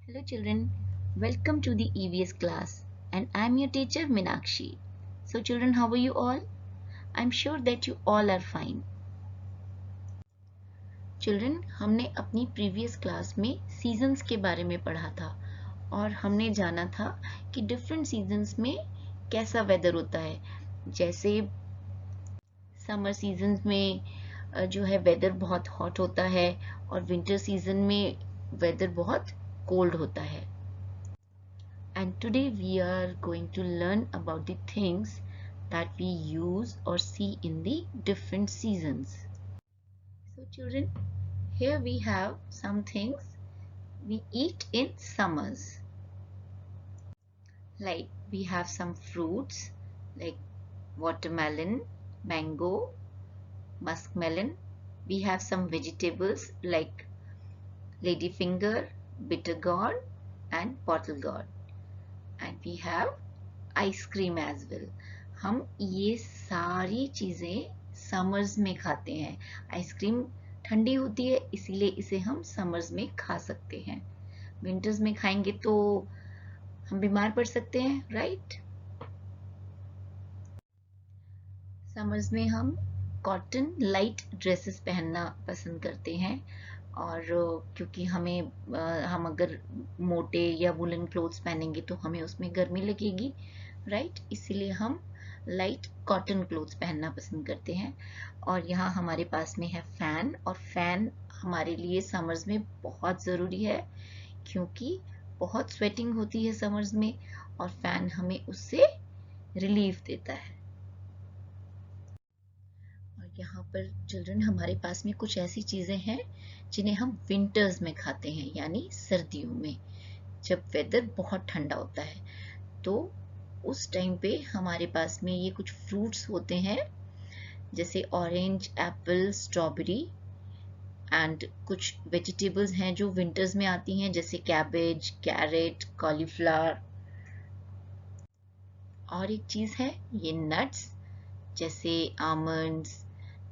Hello children, welcome to the EVS class and I am your teacher Minakshi. So children, how are you all? I am sure that you all are fine. Children, हमने अपनी previous class में seasons के बारे में पढ़ा था और हमने जाना था कि डिफरेंट सीजन्स में कैसा वेदर होता है। जैसे समर सीजन्स में जो है वेदर बहुत हॉट होता है और विंटर सीजन में वेदर बहुत कोल्ड होता है। And today we are going to learn about the things that we use or see in the different seasons. So children, here we have some things we eat in summers. Like we have some fruits like watermelon, mango, muskmelon. We have some vegetables like ladyfinger, bitter gourd and bottle gourd. And we have ice cream as well. हम ये सारी चीज़ें summers में खाते हैं। Ice cream ठंडी होती है इसीलिए इसे हम समर्स में खा सकते हैं। विंटर्स में खाएंगे तो हम बीमार पड़ सकते हैं, राइट। समर्स में हम कॉटन लाइट ड्रेसेस पहनना पसंद करते हैं और क्योंकि हम अगर मोटे या वुलन क्लोथ्स पहनेंगे तो हमें उसमें गर्मी लगेगी, राइट। इसीलिए हम लाइट कॉटन क्लोथ्स पहनना पसंद करते हैं। और यहाँ हमारे पास में है फैन, और फैन हमारे लिए समर्स में बहुत ज़रूरी है क्योंकि बहुत स्वेटिंग होती है समर्स में और फैन हमें उससे रिलीफ देता है। यहाँ पर चिल्ड्रन हमारे पास में कुछ ऐसी चीज़ें हैं जिन्हें हम विंटर्स में खाते हैं, यानी सर्दियों में जब वेदर बहुत ठंडा होता है। तो उस टाइम पे हमारे पास में ये कुछ फ्रूट्स होते हैं जैसे ऑरेंज, एप्पल, स्ट्रॉबेरी एंड कुछ वेजिटेबल्स हैं जो विंटर्स में आती हैं जैसे कैबेज, कैरेट, कॉलीफ्लावर। और एक चीज़ है ये नट्स जैसे आमंड्स,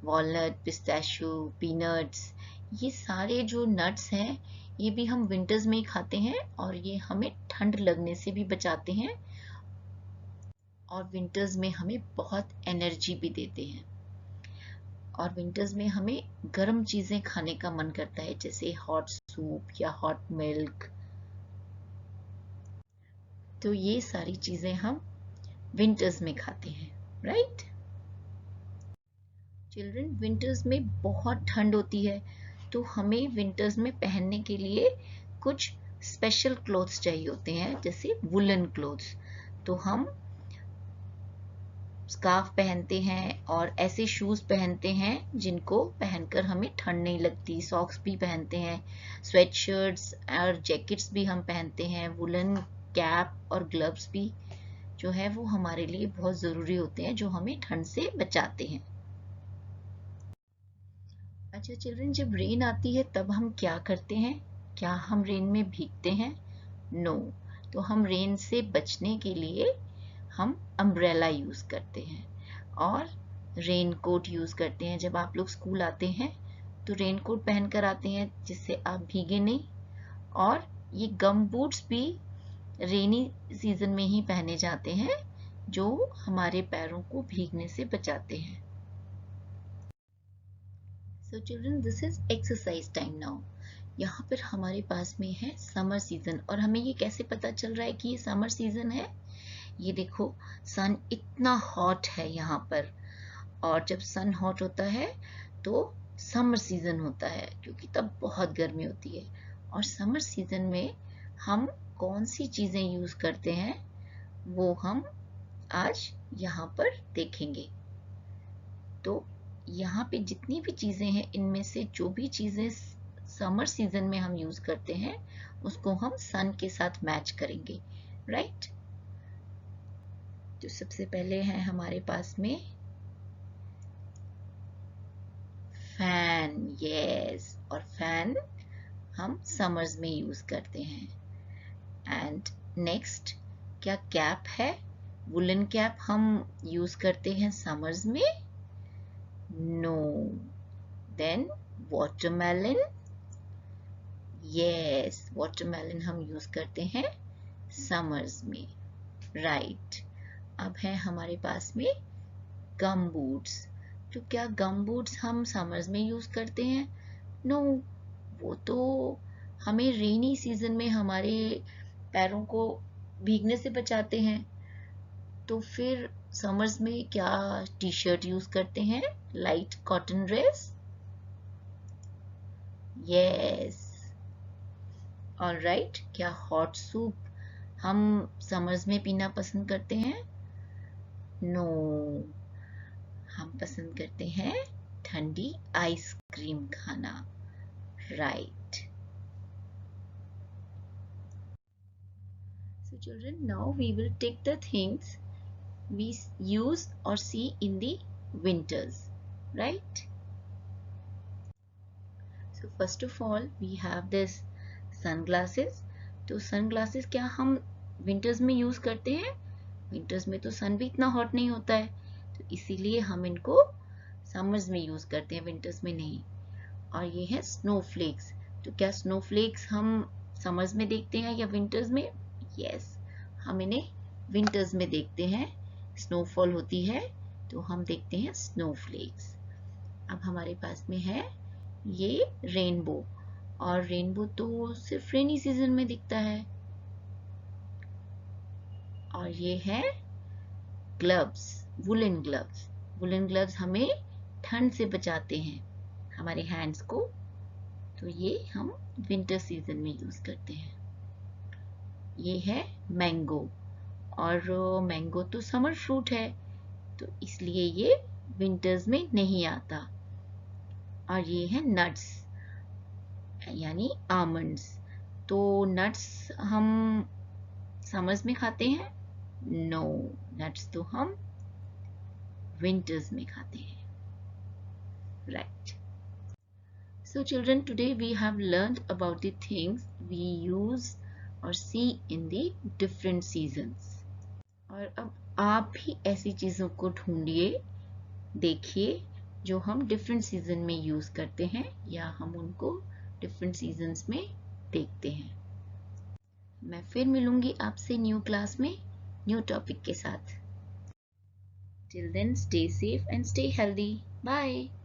वॉलनट, पिस्ताशियो, पीनट्स। ये सारे जो नट्स हैं ये भी हम विंटर्स में ही खाते हैं और ये हमें ठंड लगने से भी बचाते हैं और विंटर्स में हमें बहुत एनर्जी भी देते हैं। और विंटर्स में हमें गर्म चीज़ें खाने का मन करता है जैसे हॉट सूप या हॉट मिल्क। तो ये सारी चीज़ें हम विंटर्स में खाते हैं, राइट। चिल्ड्रन, विंटर्स में बहुत ठंड होती है तो हमें विंटर्स में पहनने के लिए कुछ स्पेशल क्लोथ्स चाहिए होते हैं जैसे वुलन क्लोथ्स। तो हम स्कार्फ पहनते हैं और ऐसे शूज़ पहनते हैं जिनको पहनकर हमें ठंड नहीं लगती। सॉक्स भी पहनते हैं, स्वेट शर्ट्स और जैकेट्स भी हम पहनते हैं। वुलन कैप और ग्लव्स भी जो है वो हमारे लिए बहुत ज़रूरी होते हैं जो हमें ठंड से बचाते हैं। अच्छा चिल्ड्रन, जब रेन आती है तब हम क्या करते हैं? क्या हम रेन में भीगते हैं? नो। तो हम रेन से बचने के लिए हम अम्ब्रेला यूज़ करते हैं और रेन कोट यूज़ करते हैं। जब आप लोग स्कूल आते हैं तो रेन कोट पहन कर आते हैं जिससे आप भीगे नहीं। और ये गम बूट्स भी रेनी सीजन में ही पहने जाते हैं जो हमारे पैरों को भीगने से बचाते हैं। So children, this is exercise time now. यहाँ पर हमारे पास में है समर सीजन और हमें ये कैसे पता चल रहा है कि ये समर सीजन है? ये देखो, सन इतना हॉट है यहाँ पर, और जब सन हॉट होता है तो समर सीजन होता है क्योंकि तब बहुत गर्मी होती है। और समर सीजन में हम कौन सी चीज़ें यूज़ करते हैं वो हम आज यहाँ पर देखेंगे। तो यहाँ पे जितनी भी चीज़ें हैं इनमें से जो भी चीज़ें समर सीजन में हम यूज़ करते हैं उसको हम सन के साथ मैच करेंगे, राइट। तो सबसे पहले है हमारे पास में फैन, यस। और फैन हम समर्स में यूज़ करते हैं। एंड नेक्स्ट क्या कैप है? वुलन कैप हम यूज़ करते हैं समर्स में? No. Then watermelon. Yes, watermelon हम यूज करते हैं समर्स में, राइट। अब है हमारे पास में गम बूट्स। तो क्या गम बूट्स हम समर्स में यूज करते हैं? नो, वो तो हमें रेनी सीजन में हमारे पैरों को भीगने से बचाते हैं। तो फिर समर्स में क्या टी शर्ट यूज करते हैं? Light cotton dress. Yes, alright. क्या हॉट सूप हम समर्स में पीना पसंद करते हैं? नो, हम पसंद करते हैं ठंडी आइसक्रीम खाना, right. So children, now we will take the things we use or see in the winters, right? So first of all we have this sunglasses. तो sunglasses क्या हम winters में use करते हैं? winters में तो sun भी इतना hot नहीं होता है, तो इसीलिए हम इनको summers में use करते हैं, winters में नहीं। और ये है snowflakes। तो क्या snowflakes हम summers में देखते हैं या winters में? yes, हम इन्हें winters में देखते हैं। snowfall होती है तो हम देखते हैं snowflakes। अब हमारे पास में है ये रेनबो, और रेनबो तो सिर्फ रेनी सीजन में दिखता है। और ये है gloves, woollen gloves. Woollen gloves हमें ठंड से बचाते हैं हमारे हैंड्स को, तो ये हम विंटर सीजन में यूज करते हैं। ये है मैंगो, और मैंगो तो समर फ्रूट है तो इसलिए ये विंटर्स में नहीं आता। और ये है नट्स यानी आमंड्स। तो नट्स हम समर्स में खाते हैं? नो, नट्स तो हम विंटर्स में खाते हैं, right. So children, today we have learned about the things we use or see in the different seasons. और अब आप भी ऐसी चीजों को ढूंढिए, देखिए जो हम डिफरेंट सीजन में यूज करते हैं या हम उनको डिफरेंट सीजन्स में देखते हैं। मैं फिर मिलूंगी आपसे न्यू क्लास में न्यू टॉपिक के साथ। Till then, stay safe and stay healthy. Bye.